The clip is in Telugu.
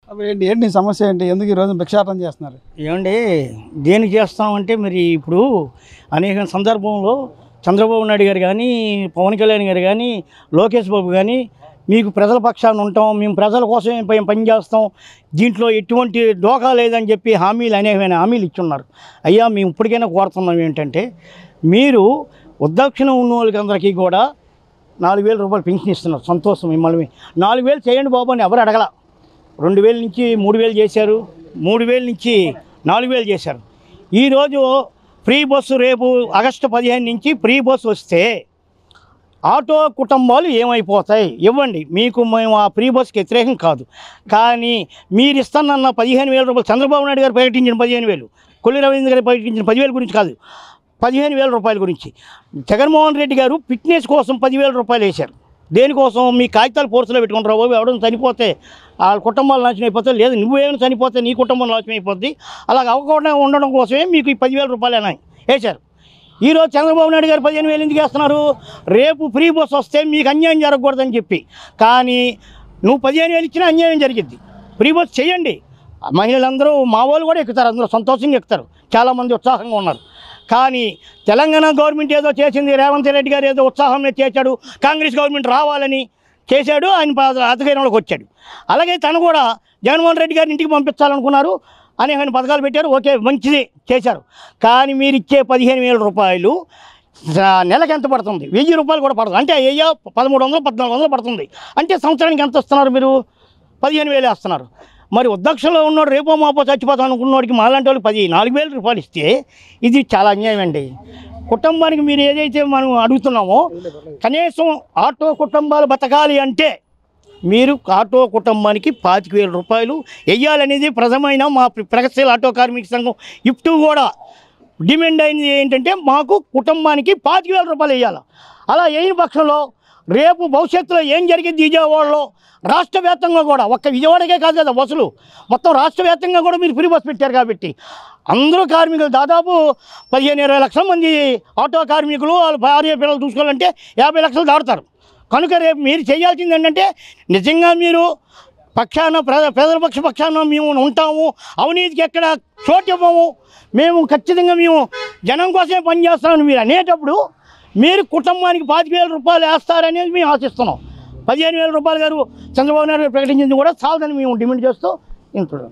ఏంటి ఏంటి నీ సమస్య ఏంటి? ఎందుకు ఈరోజు భిక్షాటన చేస్తున్నారు? ఏమండి దేనికి చేస్తామంటే మరి ఇప్పుడు అనేక సందర్భంలో చంద్రబాబు నాయుడు గారు కానీ పవన్ కళ్యాణ్ గారు కానీ లోకేష్ బాబు కానీ మీకు ప్రజల పక్షాన ఉంటాం, మేము ప్రజల కోసమే పనిచేస్తాం, దీంట్లో ఎటువంటి డోకా లేదని చెప్పి అనేకమైన హామీలు ఇచ్చున్నారు. అయ్యా మేము ఇప్పటికైనా కోరుతున్నాం ఏంటంటే మీరు ఉద్దాక్షిణ ఉన్న వాళ్ళకి అందరికీ కూడా 4,000 రూపాయలు పెన్షన్ ఇస్తున్నారు. సంతోషం. మిమ్మల్ని 4,000 చేయండి బాబు అని ఎవరు అడగల. 2,000 నుంచి 3,000 చేశారు, 3,000 నుంచి 4,000 చేశారు. ఈరోజు ఫ్రీ బస్సు రేపు ఆగస్టు 15 నుంచి ఫ్రీ బస్సు వస్తే ఆటో కుటుంబాలు ఏమైపోతాయి? ఇవ్వండి, మీకు మేము ఆ ఫ్రీ బస్సుకి వ్యతిరేకం కాదు. కానీ మీరు ఇస్తానన్న 15,000 రూపాయలు చంద్రబాబు నాయుడు గారు ప్రకటించిన 15,000, కొల్లి రవీంద్ర గారు ప్రకటించిన 10,000 గురించి కాదు, 15,000 రూపాయల గురించి. జగన్మోహన్ రెడ్డి గారు ఫిట్నెస్ కోసం 10,000 రూపాయలు వేశారు. దేనికోసం? మీ కాగితాలు పోర్సులో పెట్టుకుంటారు బాబు, ఎవడన్నా చనిపోతే వాళ్ళ కుటుంబాలు నాశనం అయిపోతే, లేదు నువ్వేమైనా చనిపోతే నీ కుటుంబం నాశనం అయిపోద్ది, అలాగ అవ్వకుండా ఉండడం కోసమే మీకు ఈ 10,000 రూపాయలు అని వేశారు. ఈరోజు చంద్రబాబు నాయుడు గారు 15,000 ఎందుకు వేస్తున్నారు? రేపు ఫ్రీ బస్ వస్తే మీకు అన్యాయం జరగకూడదని చెప్పి. కానీ నువ్వు 15,000 ఇచ్చినా అన్యాయం జరిగిద్ది. ఫ్రీ బస్ చేయండి, మహిళలందరూ మా వాళ్ళు కూడా ఎక్కుతారు, అందరూ సంతోషంగా ఎక్కుతారు, చాలామంది ఉత్సాహంగా ఉన్నారు. కానీ తెలంగాణ గవర్నమెంట్ ఏదో చేసింది, రేవంత్ రెడ్డి గారు ఏదో ఉత్సాహంగా చేశాడు, కాంగ్రెస్ గవర్నమెంట్ రావాలని చేశాడు, ఆయన అధికారంలోకి వచ్చాడు. అలాగే తను కూడా జగన్మోహన్ రెడ్డి గారిని ఇంటికి పంపించాలనుకున్నారు, అనేకమైన పథకాలు పెట్టారు, ఓకే మంచిది చేశారు. కానీ మీరు ఇచ్చే 15,000 రూపాయలు నెలకు ఎంత పడుతుంది? 1,000 రూపాయలు కూడా పడుతుంది. అంటే అయ్యో 1,300 1,400 పడుతుంది. అంటే సంవత్సరానికి ఎంత ఇస్తున్నారు మీరు? 15,000 వేస్తున్నారు. మరి ఉద్దాక్షంలో ఉన్నాడు, రేపో మాపో చచ్చిపోతాం అనుకున్నవాడికి మాలాంటి వాళ్ళకి 4,000 రూపాయలు ఇస్తే ఇది చాలా అన్యాయం అండి. కుటుంబానికి మీరు ఏదైతే మనం అడుగుతున్నామో, కనీసం ఆటో కుటుంబాలు బతకాలి అంటే మీరు ఆటో కుటుంబానికి 25,000 రూపాయలు వెయ్యాలనేది ప్రథమైన మా ప్రగతిశీల ఆటో కార్మిక సంఘం ఇఫ్టు కూడా డిమాండ్ అయింది. ఏంటంటే మాకు కుటుంబానికి 25,000 రూపాయలు వేయాలి. అలా వేయని పక్షంలో రేపు భవిష్యత్తులో ఏం జరిగింది విజయవాడలో, రాష్ట్ర వ్యాప్తంగా కూడా, ఒక్క విజయవాడకే కాదు కదా బస్సులు, మొత్తం రాష్ట్ర వ్యాప్తంగా కూడా మీరు ఫ్రీ బస్ పెట్టారు. కాబట్టి అందరూ కార్మికులు దాదాపు 15-20 లక్షల మంది ఆటో కార్మికులు వాళ్ళ భార్య పిల్లలు చూసుకోవాలంటే 50 లక్షలు దాటుతారు. కనుక రేపు మీరు చేయాల్సింది ఏంటంటే నిజంగా మీరు ప్రజల పక్షాన మేము ఉంటాము, అవినీతికి ఎక్కడ చోటు ఇవ్వము, మేము ఖచ్చితంగా మేము జనం కోసమే పనిచేస్తామని మీరు అనేటప్పుడు మీరు కుటుంబానికి 25,000 రూపాయలు వేస్తారనేది మేము ఆశిస్తున్నాం. 15,000 రూపాయలు గారు చంద్రబాబు నాయుడు ప్రకటించింది కూడా చాలదని మేము డిమాండ్ చేస్తూ ఇంట్లో